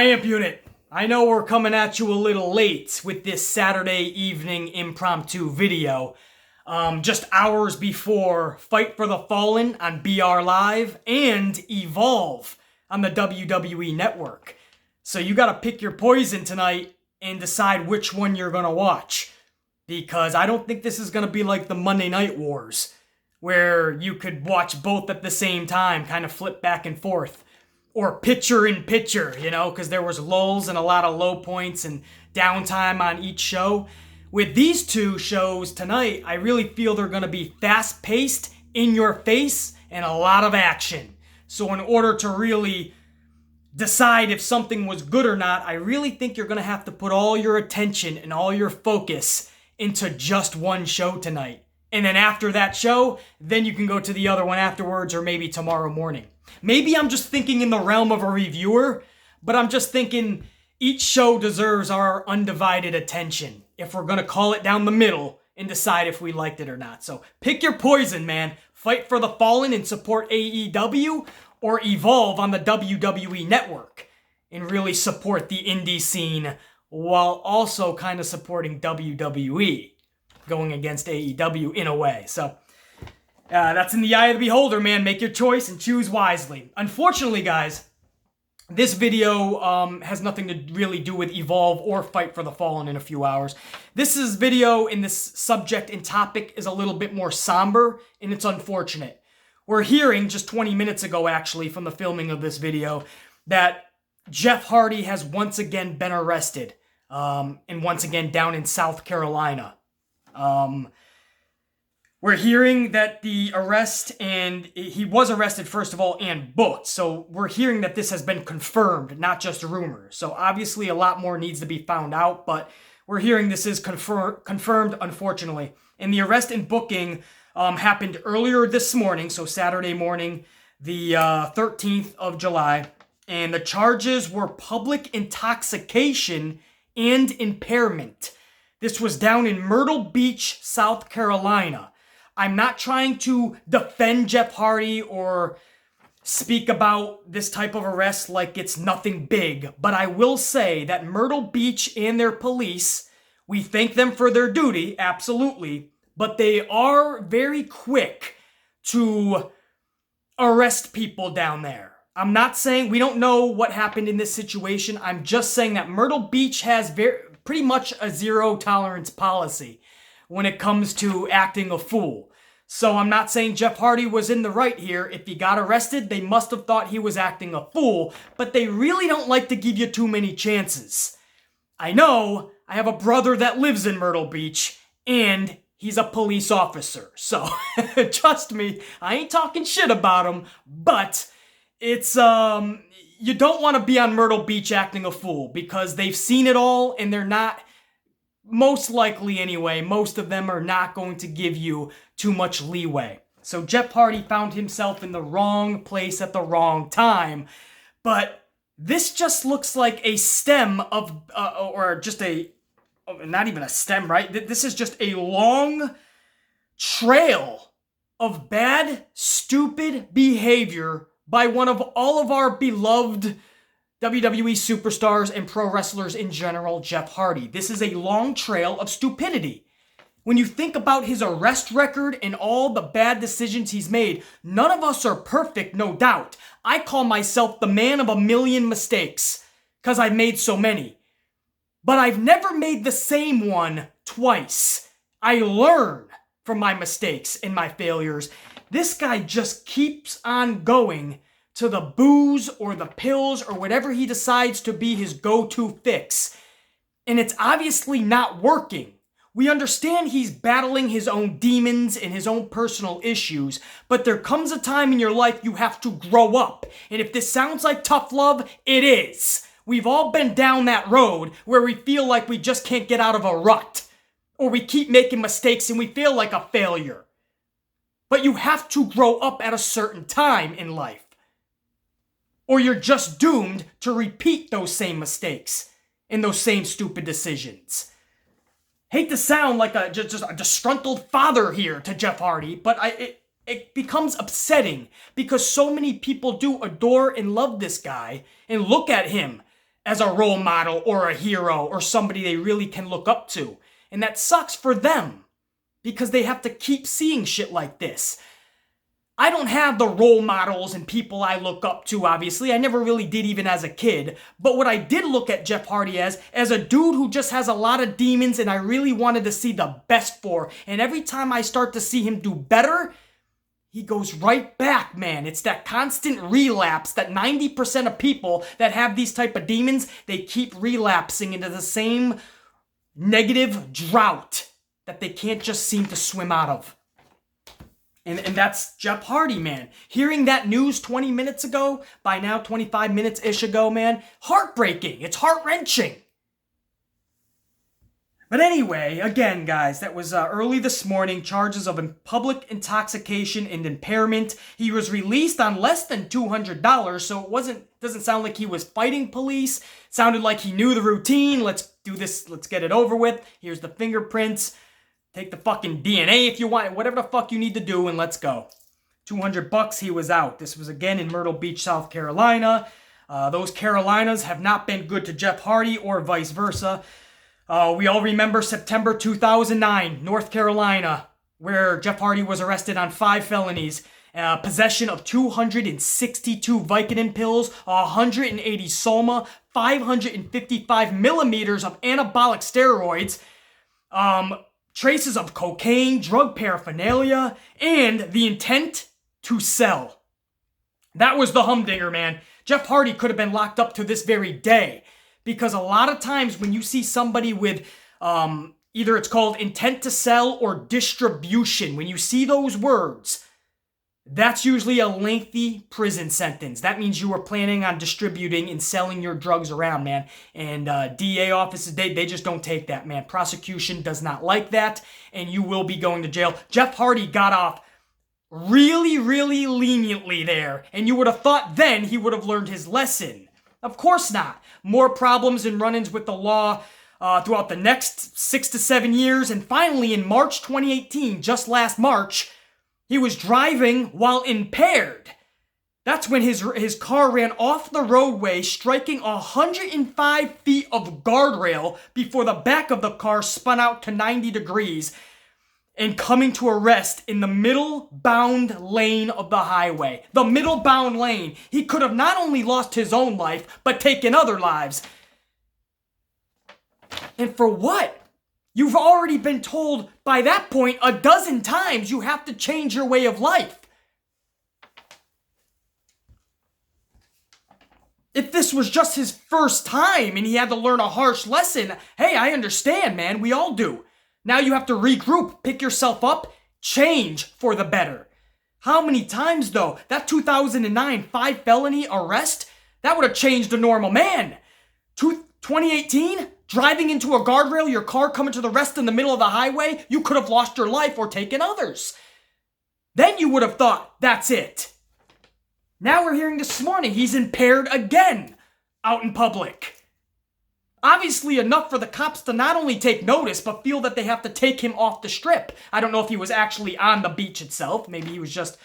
Amp Unit, I know we're coming at you a little late with this Saturday evening impromptu video. Just hours before Fight for the Fallen on BR Live and Evolve on the WWE Network. So you gotta pick your poison tonight and decide which one you're gonna watch. Because I don't think this is gonna be like the Monday Night Wars, where you could watch both at the same time, kind of flip back and forth. Or picture in picture, because there was lulls and a lot of low points and downtime on each show. With these two shows tonight, I really feel they're going to be fast-paced, in your face, and a lot of action. So in order to really decide if something was good or not, I really think you're going to have to put all your attention and all your focus into just one show tonight. And then after that show, then you can go to the other one afterwards or maybe tomorrow morning. Maybe I'm just thinking in the realm of a reviewer, but I'm just thinking each show deserves our undivided attention if we're going to call it down the middle and decide if we liked it or not. So pick your poison, man. Fight for the Fallen and support AEW, or Evolve on the WWE Network and really support the indie scene while also kind of supporting WWE going against AEW in a way. So that's in the eye of the beholder, man. Make your choice and choose wisely. Unfortunately, guys, this video has nothing to really do with Evolve or Fight for the Fallen in a few hours. This video in this subject and topic is a little bit more somber, and it's unfortunate. We're hearing, just 20 minutes ago actually, from the filming of this video, that Jeff Hardy has once again been arrested, and once again down in South Carolina. We're hearing that the arrest, and he was arrested first of all and booked, so we're hearing that this has been confirmed, not just rumors. So obviously a lot more needs to be found out, but we're hearing this is confirmed, unfortunately. And the arrest and booking happened earlier this morning, so Saturday morning, the 13th of July, and the charges were public intoxication and impairment. This was down in Myrtle Beach, South Carolina. I'm not trying to defend Jeff Hardy or speak about this type of arrest like it's nothing big, but I will say that Myrtle Beach and their police, we thank them for their duty, absolutely, but they are very quick to arrest people down there. I'm not saying we don't know what happened in this situation. I'm just saying that Myrtle Beach has pretty much a zero tolerance policy when it comes to acting a fool. So I'm not saying Jeff Hardy was in the right here. If he got arrested, they must have thought he was acting a fool, but they really don't like to give you too many chances. I know, I have a brother that lives in Myrtle Beach, and he's a police officer. So, trust me, I ain't talking shit about him, but it's, you don't want to be on Myrtle Beach acting a fool, because they've seen it all, and they're not, most likely anyway, most of them are not going to give you too much leeway. So Jeff Hardy found himself in the wrong place at the wrong time. But this just looks like a stem of, or just a, not even a stem, right? This is just a long trail of bad, stupid behavior by one of all of our beloved WWE superstars and pro wrestlers in general, Jeff Hardy. This is a long trail of stupidity. When you think about his arrest record and all the bad decisions he's made, none of us are perfect, no doubt. I call myself the man of a million mistakes, because I've made so many. But I've never made the same one twice. I learn from my mistakes and my failures. This guy just keeps on going to the booze or the pills or whatever he decides to be his go-to fix. And it's obviously not working. We understand he's battling his own demons and his own personal issues, but there comes a time in your life you have to grow up. And if this sounds like tough love, it is. We've all been down that road where we feel like we just can't get out of a rut, or we keep making mistakes and we feel like a failure. But you have to grow up at a certain time in life, or you're just doomed to repeat those same mistakes and those same stupid decisions. Hate to sound like just a disgruntled father here to Jeff Hardy, but it becomes upsetting because so many people do adore and love this guy and look at him as a role model or a hero or somebody they really can look up to. And that sucks for them because they have to keep seeing shit like this. I don't have the role models and people I look up to, obviously. I never really did even as a kid. But what I did look at Jeff Hardy as a dude who just has a lot of demons and I really wanted to see the best for. And every time I start to see him do better, he goes right back, man. It's that constant relapse that 90% of people that have these type of demons, they keep relapsing into the same negative drought that they can't just seem to swim out of. And that's Jeff Hardy, man. Hearing that news 20 minutes ago, by now 25 minutes-ish ago, man, heartbreaking. It's heart-wrenching. But anyway, again, guys, that was early this morning. Charges of public intoxication and impairment. He was released on less than $200, so doesn't sound like he was fighting police. It sounded like he knew the routine. Let's do this. Let's get it over with. Here's the fingerprints. Take the fucking DNA if you want, whatever the fuck you need to do, and let's go. $200, he was out. This was again in Myrtle Beach, South Carolina. Those Carolinas have not been good to Jeff Hardy or vice versa. We all remember September 2009, North Carolina, where Jeff Hardy was arrested on 5 felonies. Possession of 262 Vicodin pills, 180 Soma, 555 millimeters of anabolic steroids, traces of cocaine, drug paraphernalia, and the intent to sell. That was the humdinger, man. Jeff Hardy could have been locked up to this very day. Because a lot of times when you see somebody with either it's called intent to sell or distribution, when you see those words, that's usually a lengthy prison sentence. That means you were planning on distributing and selling your drugs around, man. And DA offices, they just don't take that, man. Prosecution does not like that, and you will be going to jail. Jeff Hardy got off really, really leniently there, and you would have thought then he would have learned his lesson. Of course not. More problems and run-ins with the law throughout the next 6 to 7 years, and finally in March 2018, just last March, he was driving while impaired. That's when his car ran off the roadway, striking 105 feet of guardrail before the back of the car spun out to 90 degrees and coming to a rest in the middle-bound lane of the highway. The middle-bound lane. He could have not only lost his own life, but taken other lives. And for what? You've already been told by that point a dozen times you have to change your way of life. If this was just his first time and he had to learn a harsh lesson, hey, I understand, man. We all do. Now you have to regroup, pick yourself up, change for the better. How many times, though? That 2009 5 felony arrest, that would have changed a normal man. 2018, driving into a guardrail, your car coming to the rest in the middle of the highway, you could have lost your life or taken others. Then you would have thought, that's it. Now we're hearing this morning he's impaired again out in public. Obviously enough for the cops to not only take notice, but feel that they have to take him off the strip. I don't know if he was actually on the beach itself. Maybe he was just,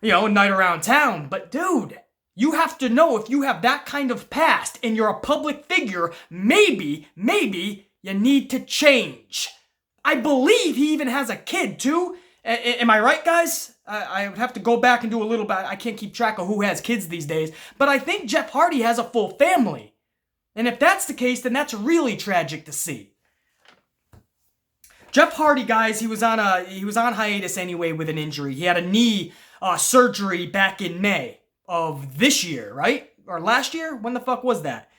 a night around town. But dude, you have to know if you have that kind of past and you're a public figure, maybe you need to change. I believe he even has a kid too. Am I right, guys? I would have to go back and do a little bit. I can't keep track of who has kids these days. But I think Jeff Hardy has a full family. And if that's the case, then that's really tragic to see. Jeff Hardy, guys, he was on hiatus anyway with an injury. He had a knee surgery back in May of this year, right? Or last year? When the fuck was that?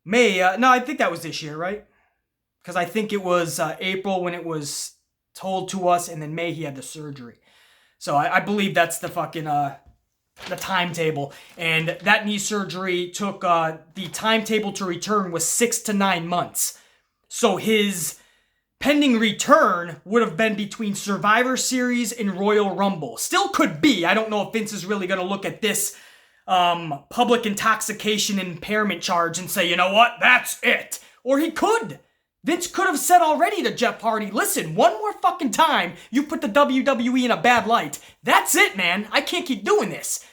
May, no, I think that was this year, right? Because I think it was April when it was told to us, and then May he had the surgery. So I believe that's the fucking, the timetable. And that knee surgery took, the timetable to return was 6 to 9 months. So his pending return would have been between Survivor Series and Royal Rumble. Still could be. I don't know if Vince is really going to look at this public intoxication and impairment charge and say, you know what, that's it. Or he could. Vince could have said already to Jeff Hardy, listen, one more fucking time you put the WWE in a bad light. That's it, man. I can't keep doing this.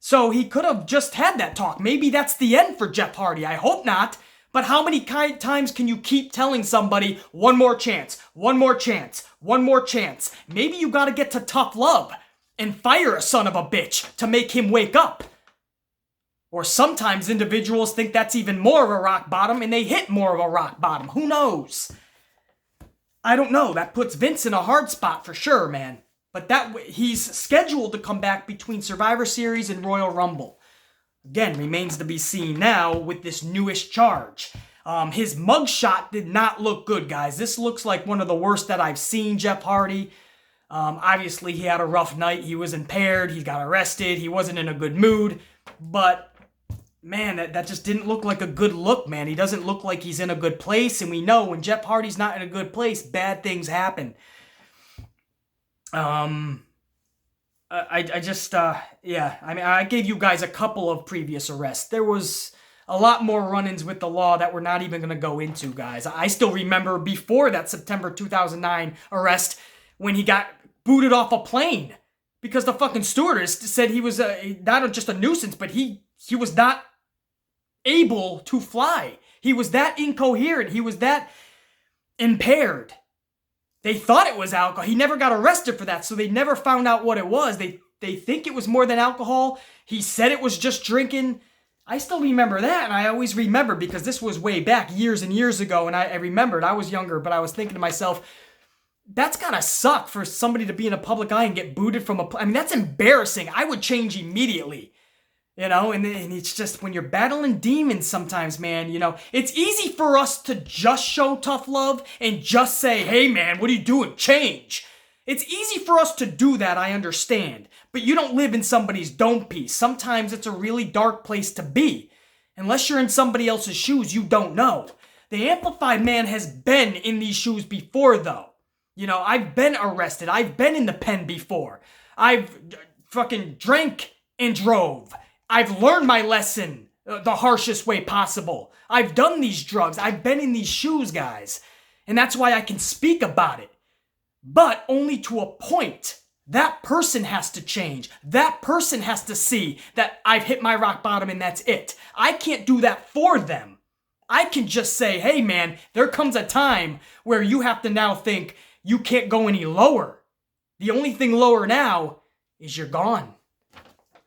So he could have just had that talk. Maybe that's the end for Jeff Hardy. I hope not. But how many times can you keep telling somebody, one more chance, one more chance, one more chance? Maybe you got to get to tough love and fire a son of a bitch to make him wake up. Or sometimes individuals think that's even more of a rock bottom and they hit more of a rock bottom. Who knows? I don't know. That puts Vince in a hard spot for sure, man. But he's scheduled to come back between Survivor Series and Royal Rumble. Again, remains to be seen now with this newish charge. His mugshot did not look good, guys. This looks like one of the worst that I've seen Jeff Hardy. Obviously, he had a rough night. He was impaired. He got arrested. He wasn't in a good mood. But, man, that just didn't look like a good look, man. He doesn't look like he's in a good place. And we know when Jeff Hardy's not in a good place, bad things happen. I gave you guys a couple of previous arrests. There was a lot more run-ins with the law that we're not even going to go into, guys. I still remember before that September 2009 arrest when he got booted off a plane because the fucking stewardess said he was not just a nuisance, but he was not able to fly. He was that incoherent. He was that impaired. They thought it was alcohol. He never got arrested for that, so they never found out what it was. They think it was more than alcohol. He said it was just drinking. I still remember that, and I always remember because this was way back years and years ago, and I remembered. I was younger, but I was thinking to myself, that's gotta suck for somebody to be in a public eye and get booted from I mean, that's embarrassing. I would change immediately. You know, and it's just when you're battling demons sometimes, man, you know, it's easy for us to just show tough love and just say, hey, man, what are you doing? Change. It's easy for us to do that, I understand. But you don't live in somebody's dome piece. Sometimes it's a really dark place to be. Unless you're in somebody else's shoes, you don't know. The Amplified Man has been in these shoes before, though. You know, I've been arrested. I've been in the pen before. I've fucking drank and drove. I've learned my lesson the harshest way possible. I've done these drugs. I've been in these shoes, guys. And that's why I can speak about it. But only to a point. That person has to change. That person has to see that I've hit my rock bottom and that's it. I can't do that for them. I can just say, hey man, there comes a time where you have to now think you can't go any lower. The only thing lower now is you're gone.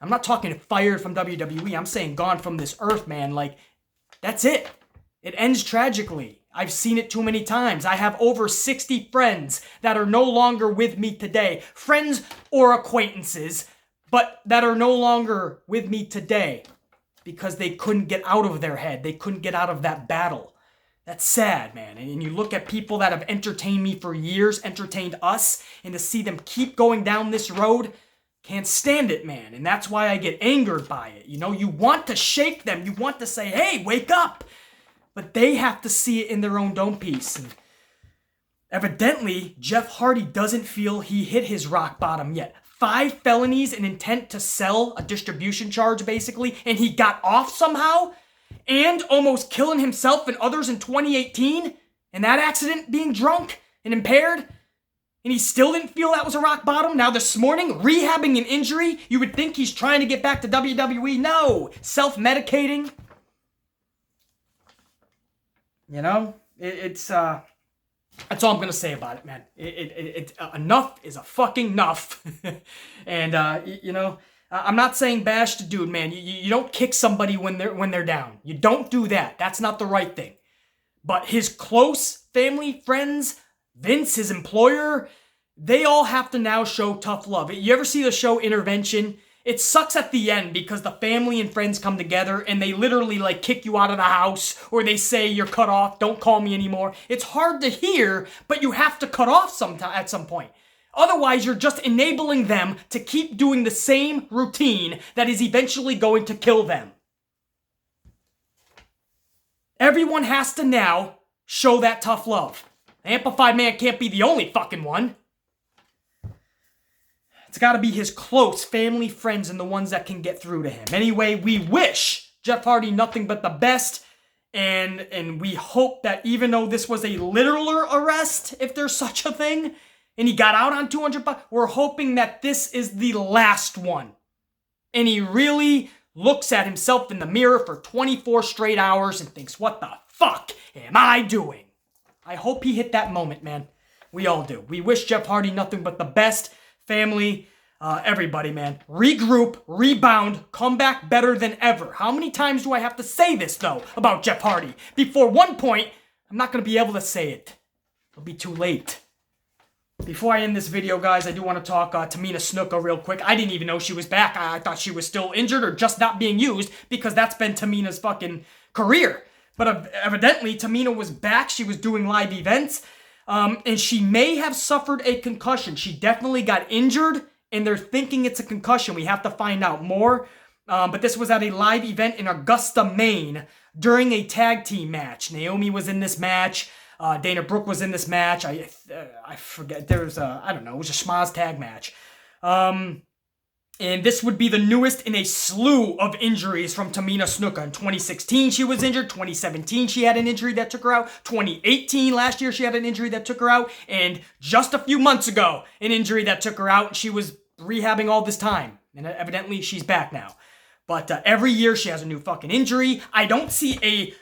I'm not talking fired from WWE. I'm saying gone from this earth, man. Like, that's it. It ends tragically. I've seen it too many times. I have over 60 friends that are no longer with me today. Friends or acquaintances, but that are no longer with me today because they couldn't get out of their head. They couldn't get out of that battle. That's sad, man. And you look at people that have entertained me for years, entertained us, and to see them keep going down this road, can't stand it, man. And that's why I get angered by it. You know, you want to shake them. You want to say, hey, wake up. But they have to see it in their own dome piece. And evidently, Jeff Hardy doesn't feel he hit his rock bottom yet. 5 felonies and intent to sell, a distribution charge basically, and he got off somehow? And almost killing himself and others in 2018? And that accident being drunk and impaired? And he still didn't feel that was a rock bottom? Now this morning, rehabbing an injury? You would think he's trying to get back to WWE. No! Self-medicating. You know? That's all I'm going to say about it, man. Enough is a fucking enough. And, you know, I'm not saying bash the dude, man. You don't kick somebody when they're down. You don't do that. That's not the right thing. But his close family, friends, Vince, his employer, they all have to now show tough love. You ever see the show Intervention? It sucks at the end because the family and friends come together and they literally like kick you out of the house or they say you're cut off, don't call me anymore. It's hard to hear, but you have to cut off at some point. Otherwise, you're just enabling them to keep doing the same routine that is eventually going to kill them. Everyone has to now show that tough love. The Amplified Man can't be the only fucking one. It's got to be his close family, friends, and the ones that can get through to him. Anyway, we wish Jeff Hardy nothing but the best. And we hope that even though this was a literal arrest, if there's such a thing, and he got out on $200, we're hoping that this is the last one. and he really looks at himself in the mirror for 24 straight hours and thinks, what the fuck am I doing? I hope he hit that moment, man. We all do. We wish Jeff Hardy nothing but the best. Family, everybody, man. Regroup, rebound, come back better than ever. How many times do I have to say this, though, about Jeff Hardy? Before one point, I'm not going to be able to say it. It'll be too late. Before I end this video, guys, I do want to talk Tamina Snuka real quick. I didn't even know she was back. I thought she was still injured or just not being used because that's been Tamina's fucking career. But evidently, Tamina was back. She was doing live events. And she may have suffered a concussion. She definitely got injured, and they're thinking it's a concussion. We have to find out more. But this was at a live event in Augusta, Maine, during a tag team match. Naomi was in this match. Dana Brooke was in this match. I forget. There was I don't know. It was a schmaz tag match. And this would be the newest in a slew of injuries from Tamina Snuka. In 2016, she was injured. 2017, she had an injury that took her out. 2018, last year, she had an injury that took her out. And just a few months ago, an injury that took her out. She was rehabbing all this time. And evidently, she's back now. But every year, she has a new fucking injury. I don't see a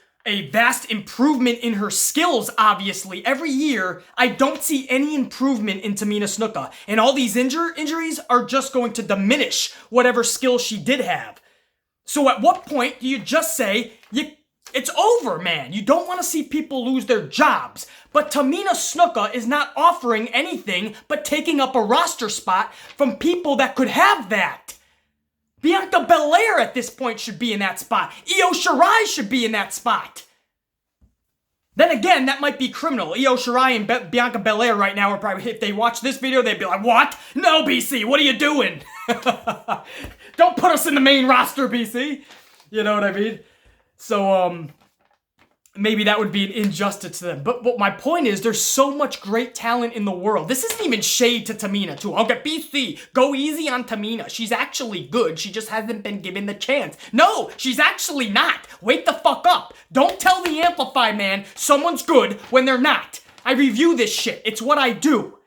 vast improvement in her skills, obviously. Every year, I don't see any improvement in Tamina Snuka. And all these injuries are just going to diminish whatever skills she did have. So at what point do you just say, it's over, man? You don't want to see people lose their jobs. But Tamina Snuka is not offering anything but taking up a roster spot from people that could have that. Bianca Belair at this point should be in that spot. Io Shirai should be in that spot. Then again, that might be criminal. Io Shirai and Bianca Belair right now are probably, if they watch this video, they'd be like, what? No, BC, what are you doing? Don't put us in the main roster, BC. You know what I mean? So, maybe that would be an injustice to them. But my point is, there's so much great talent in the world. This isn't even shade to Tamina, too. Okay, BC, go easy on Tamina. She's actually good. She just hasn't been given the chance. No, she's actually not. Wake the fuck up. Don't tell the Amplify man someone's good when they're not. I review this shit. It's what I do.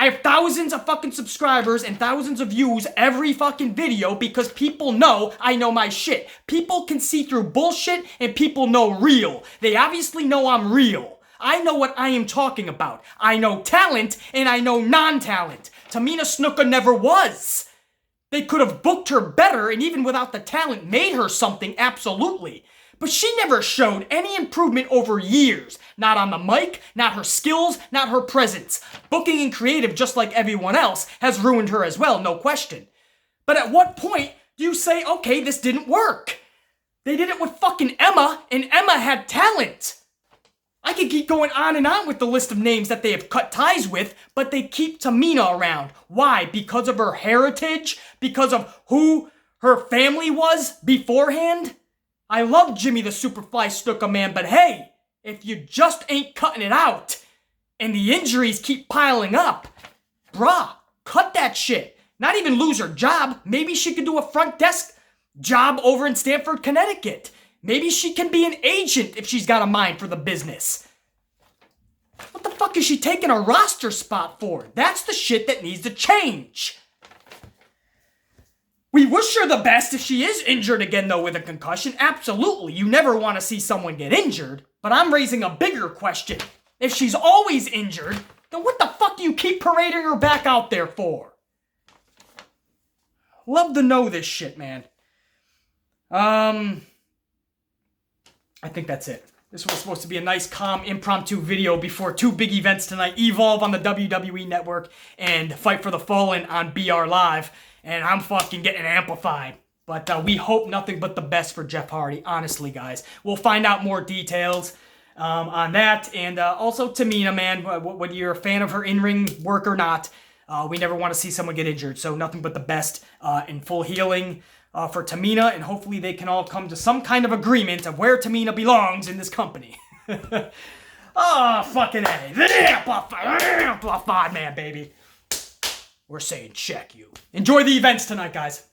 I have thousands of fucking subscribers and thousands of views every fucking video because people know I know my shit. People can see through bullshit and people know real. They obviously know I'm real. I know what I am talking about. I know talent and I know non-talent. Tamina Snuka never was. They could have booked her better and even without the talent made her something, absolutely. But she never showed any improvement over years. Not on the mic, not her skills, not her presence. Booking and creative, just like everyone else, has ruined her as well, no question. But at what point do you say, okay, this didn't work? They did it with fucking Emma, and Emma had talent. I could keep going on and on with the list of names that they have cut ties with, but they keep Tamina around. Why? Because of her heritage? Because of who her family was beforehand? I love Jimmy the Superfly Snuka, man, but hey, if you just ain't cutting it out, and the injuries keep piling up, bruh, cut that shit. Not even lose her job. Maybe she could do a front desk job over in Stamford, Connecticut. Maybe she can be an agent if she's got a mind for the business. What the fuck is she taking a roster spot for? That's the shit that needs to change. We wish her the best if she is injured again, though, with a concussion. Absolutely. You never want to see someone get injured. But I'm raising a bigger question. If she's always injured, then what the fuck do you keep parading her back out there for? Love to know this shit, man. I think that's it. This was supposed to be a nice, calm, impromptu video before two big events tonight. Evolve on the WWE Network and Fight for the Fallen on BR Live. And I'm fucking getting amplified. But we hope nothing but the best for Jeff Hardy, honestly, guys. We'll find out more details on that. And also Tamina, man, whether you're a fan of her in-ring work or not, we never want to see someone get injured. So nothing but the best in full healing for Tamina. And hopefully they can all come to some kind of agreement of where Tamina belongs in this company. Oh, fucking A. The Amplified man, baby. We're saying check you. Enjoy the events tonight, guys.